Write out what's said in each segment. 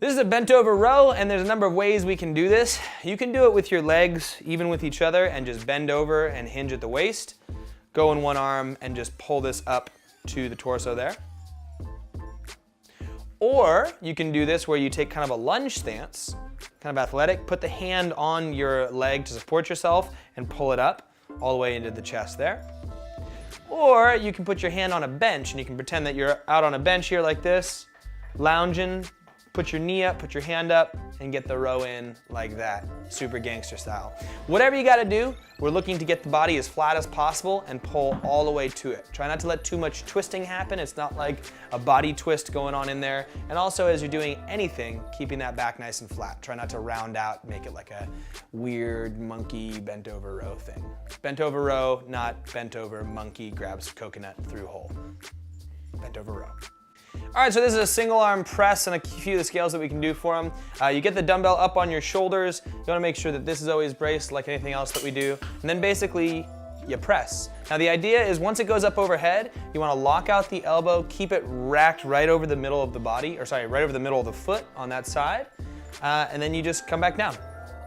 This is a bent over row, and there's a number of ways we can do this. You can do it with your legs, even with each other, and just bend over and hinge at the waist. Go in one arm and just pull this up to the torso there. Or you can do this where you take kind of a lunge stance, kind of athletic, put the hand on your leg to support yourself and pull it up all the way into the chest there. Or you can put your hand on a bench and you can pretend that you're out on a bench here like this, lounging, put your knee up, put your hand up, and get the row in like that, super gangster style. Whatever you gotta do, we're looking to get the body as flat as possible and pull all the way to it. Try not to let too much twisting happen. It's not like a body twist going on in there. And also, as you're doing anything, keeping that back nice and flat. Try not to round out, make it like a weird monkey bent over row thing. Bent over row, not bent over monkey grabs coconut through hole. Bent over row. All right, so this is a single arm press and a few of the scales that we can do for them. You get the dumbbell up on your shoulders. You wanna make sure that this is always braced like anything else that we do. And then basically, you press. Now the idea is once it goes up overhead, you wanna lock out the elbow, keep it racked right over the middle of the body, or sorry, right over the middle of the foot on that side. And then you just come back down.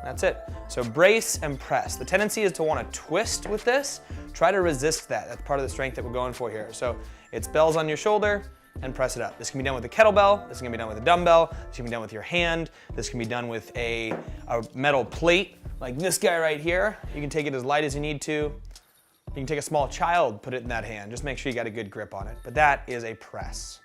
That's it. So brace and press. The tendency is to wanna twist with this. Try to resist that. That's part of the strength that we're going for here. So it's bells on your shoulder, and press it up. This can be done with a kettlebell, this can be done with a dumbbell, this can be done with your hand, this can be done with a metal plate, like this guy right here. You can take it as light as you need to. You can take a small child, put it in that hand. Just make sure you got a good grip on it. But that is a press.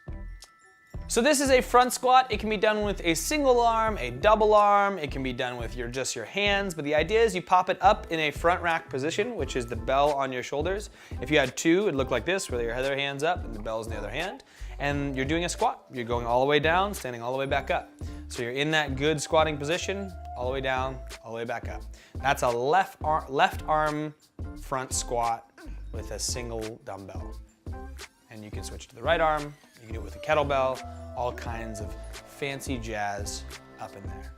So this is a front squat. It can be done with a single arm, a double arm. It can be done with just your hands. But the idea is you pop it up in a front rack position, which is the bell on your shoulders. If you had two, it'd look like this, where your other hand's up and the bell's in the other hand. And you're doing a squat. You're going all the way down, standing all the way back up. So you're in that good squatting position, all the way down, all the way back up. That's a left arm front squat with a single dumbbell. And you can switch to the right arm. You can do it with a kettlebell, all kinds of fancy jazz up in there.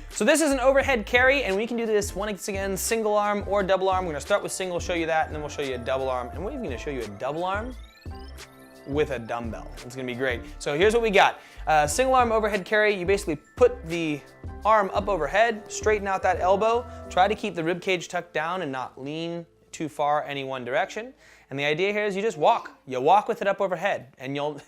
So this is an overhead carry, and we can do this once again, single arm or double arm. We're gonna start with single, show you that, and then we'll show you a double arm. And we're even gonna show you a double arm with a dumbbell. It's gonna be great. So here's what we got. Single arm overhead carry, you basically put the arm up overhead, straighten out that elbow, try to keep the rib cage tucked down and not lean too far any one direction. And the idea here is you just walk. You walk with it up overhead and you'll,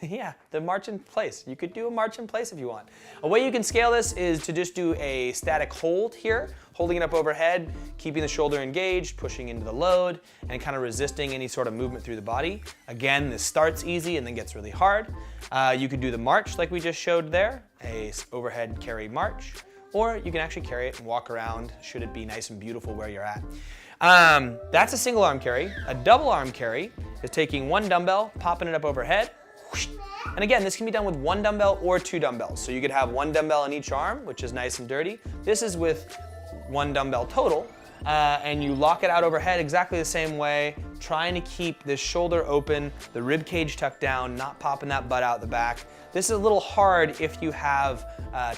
the march in place. You could do a march in place if you want. A way you can scale this is to just do a static hold here, holding it up overhead, keeping the shoulder engaged, pushing into the load, and kind of resisting any sort of movement through the body. Again, this starts easy and then gets really hard. You could do the march like we just showed there, a overhead carry march, or you can actually carry it and walk around should it be nice and beautiful where you're at. That's a single arm carry. A double arm carry is taking one dumbbell, popping it up overhead. And again, this can be done with one dumbbell or two dumbbells. So you could have one dumbbell in each arm, which is nice and dirty. This is with one dumbbell total. And you lock it out overhead exactly the same way, trying to keep this shoulder open, the rib cage tucked down, not popping that butt out the back. This is a little hard if you have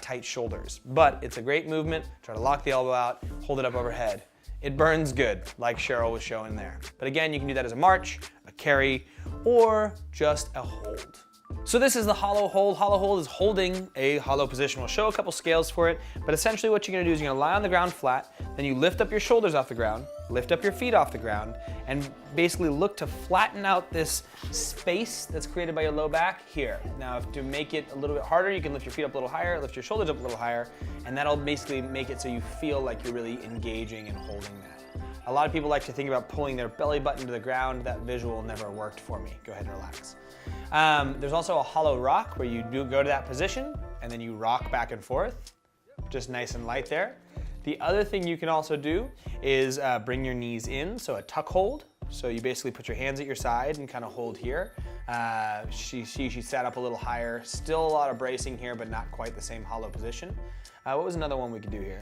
tight shoulders, but it's a great movement. Try to lock the elbow out, hold it up overhead. It burns good, like Cheryl was showing there. But again, you can do that as a march, a carry, or just a hold. So this is the hollow hold. Hollow hold is holding a hollow position. We'll show a couple scales for it, but essentially what you're gonna do is you're gonna lie on the ground flat, then you lift up your shoulders off the ground, lift up your feet off the ground, and basically look to flatten out this space that's created by your low back here. Now, to make it a little bit harder, you can lift your feet up a little higher, lift your shoulders up a little higher, and that'll basically make it so you feel like you're really engaging and holding that. A lot of people like to think about pulling their belly button to the ground. That visual never worked for me. Go ahead and relax. There's also a hollow rock where you do go to that position and then you rock back and forth, just nice and light there. The other thing you can also do is bring your knees in, so a tuck hold. So you basically put your hands at your side and kind of hold here. She sat up a little higher. Still a lot of bracing here, but not quite the same hollow position. What was another one we could do here?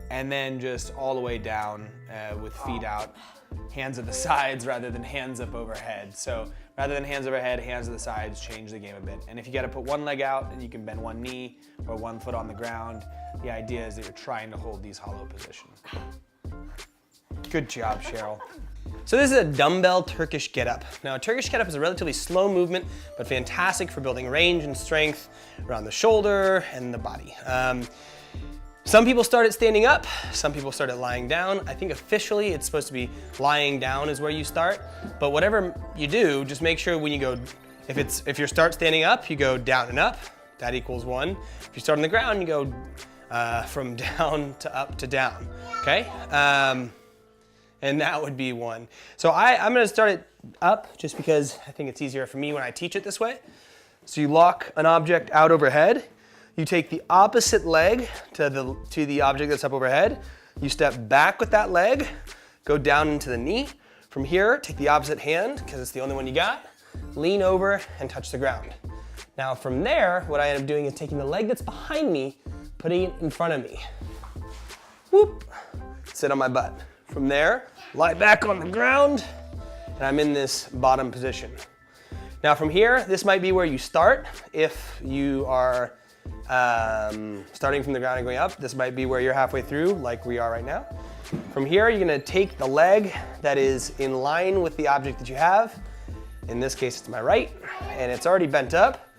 And then just all the way down with feet out, hands at the sides rather than hands up overhead. So rather than hands overhead, hands at the sides, change the game a bit. And if you got to put one leg out, and you can bend one knee or one foot on the ground. The idea is that you're trying to hold these hollow positions. Good job, Cheryl. So this is a dumbbell Turkish get-up. Now, a Turkish get-up is a relatively slow movement, but fantastic for building range and strength around the shoulder and the body. Some people start it standing up, some people start it lying down. I think officially it's supposed to be lying down is where you start, but whatever you do, just make sure when you go, if you start standing up, you go down and up, that equals 1. If you start on the ground, you go from down to up to down, okay? And that would be 1. So I'm gonna start it up just because I think it's easier for me when I teach it this way. So you lock an object out overhead, you take the opposite leg to the object that's up overhead, you step back with that leg, go down into the knee. From here, take the opposite hand, because it's the only one you got, lean over and touch the ground. Now from there, what I end up doing is taking the leg that's behind me, putting it in front of me. Whoop, sit on my butt. From there, lie back on the ground, and I'm in this bottom position. Now from here, this might be where you start. If you are starting from the ground and going up, this might be where you're halfway through, like we are right now. From here, you're gonna take the leg that is in line with the object that you have. In this case, it's my right, and it's already bent up.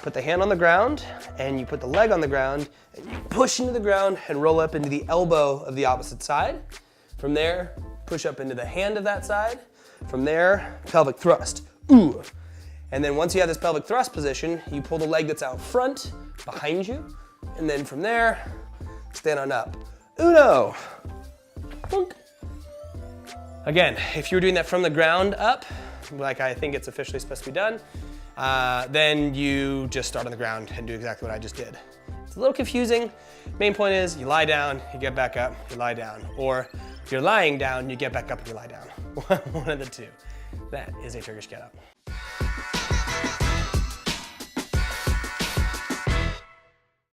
Put the hand on the ground, and you put the leg on the ground, and you push into the ground and roll up into the elbow of the opposite side. From there, push up into the hand of that side. From there, pelvic thrust. Ooh. And then once you have this pelvic thrust position, you pull the leg that's out front behind you. And then from there, stand on up. Uno. Boink. Again, if you're doing that from the ground up, like I think it's officially supposed to be done, then you just start on the ground and do exactly what I just did. It's a little confusing. Main point is you lie down, you get back up, you lie down. Or you're lying down, you get back up and you lie down. One of the two. That is a Turkish get-up.